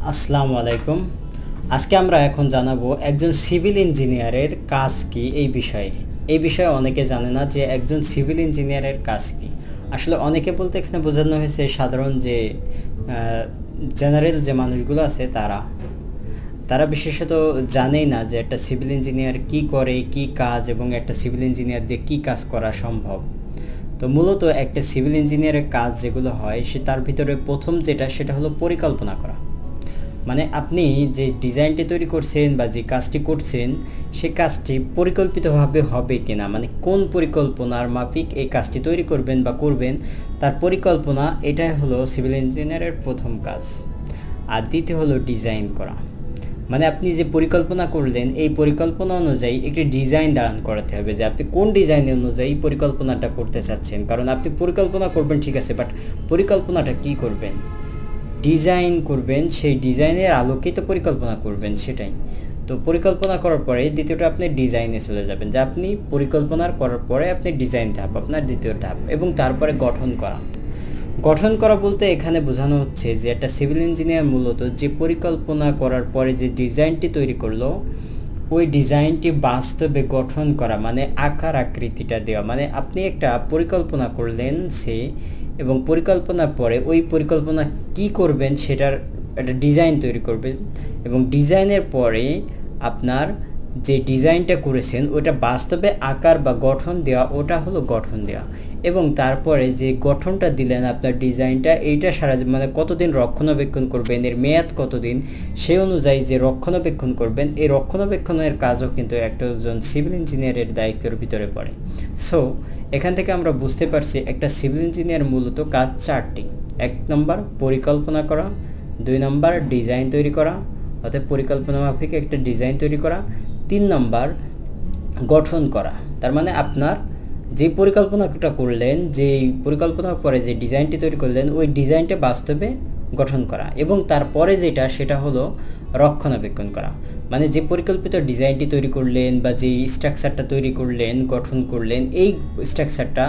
আসসালামু আলাইকুম। আজকে আমরা এখন জানাবো একজন সিভিল ইঞ্জিনিয়ারের কাজ কি এই বিষয়ে অনেকে জানে না যে একজন সিভিল ইঞ্জিনিয়ারের কাজ কি। আসলে অনেকে বলতে এখানে বোঝানো হয়েছে সাধারণ যে জেনারেল যে মানুষগুলো আছে তারা বিশেষত জানেই না যে একটা সিভিল ইঞ্জিনিয়ার কি করে, কি কাজ, এবং একটা সিভিল ইঞ্জিনিয়ার দিয়ে কি কাজ করা সম্ভব। তো মূলত একটা সিভিল ইঞ্জিনিয়ারের কাজ যেগুলো হয় তার ভিতরে প্রথম সেটা হলো পরিকল্পনা করা। মানে আপনি যে ডিজাইনটি তৈরি করছেন বা যে কাজটি করছেন সেই কাজটি পরিকল্পিতভাবে হবে কিনা, মানে কোন পরিকল্পনার মাফিক এই কাজটি তৈরি করবেন বা করবেন তার পরিকল্পনা, এটাই হলো সিভিল ইঞ্জিনিয়ারের প্রথম কাজ। আর দ্বিতীয় হলো ডিজাইন করা। মানে আপনি যে পরিকল্পনা করলেন এই পরিকল্পনা অনুযায়ী একটি ডিজাইন দাঁড়ান করাতে হবে যে আপনি কোন ডিজাইন অনুযায়ী পরিকল্পনাটা করতে চাচ্ছেন। কারণ আপনি পরিকল্পনা করবেন ঠিক আছে, বাট পরিকল্পনাটা কি করবেন, ডিজাইন করবেন, সেই ডিজাইনের আলোকেই তো পরিকল্পনা করবেন, সেটাই। তো পরিকল্পনা করার পরে দ্বিতীয়টা আপনি ডিজাইনে চলে যাবেন, যে আপনি পরিকল্পনা করার পরে আপনি ডিজাইন ধাপ আপনার দ্বিতীয় ধাপ, এবং তারপরে গঠন করা বলতে এখানে বোঝানো হচ্ছে যে একটা সিভিল ইঞ্জিনিয়ার মূলত যে পরিকল্পনা করার পরে যে ডিজাইনটি তৈরি করলো ওই ডিজাইনটি বাস্তবে গঠন করা, মানে আকার আকৃতিটা দেওয়া। মানে আপনি একটা পরিকল্পনা করলেন এবং পরিকল্পনার পরে ওই পরিকল্পনা কি করবেন সেটার একটা ডিজাইন তৈরি করবেন, এবং ডিজাইনের পরে আপনার যে ডিজাইনটা করেছেন ওটা বাস্তবে আকার বা গঠন দেওয়া, ওটা হলো গঠন দেওয়া। এবং তারপরে যে গঠনটা দিলেন আপনার ডিজাইনটা, এইটা মানে কতদিন রক্ষণাবেক্ষণ করবেন, এর মেয়াদ কতদিন, সেই অনুযায়ী যে রক্ষণাবেক্ষণ করবেন, এই রক্ষণাবেক্ষণের কাজও কিন্তু একজন সিভিল ইঞ্জিনিয়ারের দায়িত্বের ভিতরে পড়ে। সো এখান থেকে আমরা বুঝতে পারছি একটা সিভিল ইঞ্জিনিয়ার মূলত কাজ চারটি। 1 নম্বর পরিকল্পনা করা, 2 নম্বর ডিজাইন তৈরি করা, অর্থাৎ পরিকল্পনা মাফিক একটা ডিজাইন তৈরি করা, 3 নম্বর গঠন করা। তার মানে আপনার যে পরিকল্পনাটা করলেন, যে পরিকল্পনার পরে যে ডিজাইনটি তৈরি করলেন ওই ডিজাইনটা বাস্তবে গঠন করা, এবং তারপরে সেটা হলো রক্ষণাবেক্ষণ করা। মানে যে পরিকল্পিত ডিজাইনটি তৈরি করলেন বা যে স্ট্রাকচারটা তৈরি করলেন, গঠন করলেন, এই স্ট্রাকচারটা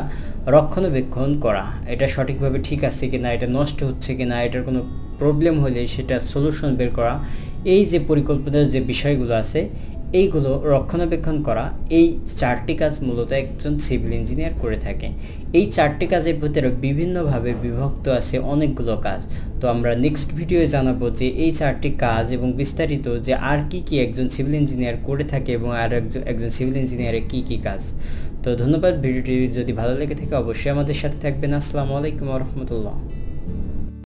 রক্ষণাবেক্ষণ করা, এটা সঠিকভাবে ঠিক আছে কিনা, এটা নষ্ট হচ্ছে কিনা, এটার কোনো প্রবলেম হলে সেটা সলিউশন বের করা, এই যে পরিকল্পনার যে বিষয়গুলো আছে এইগুলো রক্ষণাবেক্ষণ করা, এই 4টি কাজ মূলত একজন সিভিল ইঞ্জিনিয়ার করে থাকে। এই 4টি কাজের ভিতরে বিভিন্নভাবে বিভক্ত আছে অনেকগুলো কাজ। তো আমরা নেক্সট ভিডিওয়ে জানাবো যে এই 4টি কাজ এবং বিস্তারিত যে আর কি একজন সিভিল ইঞ্জিনিয়ার করে থাকে এবং আর একজন সিভিল ইঞ্জিনিয়ারের কি কাজ। তো ধন্যবাদ। ভিডিওটি যদি ভালো লেগে থাকে অবশ্যই আমাদের সাথে থাকবেন। আসসালামু আলাইকুম ওয়া রাহমাতুল্লাহ।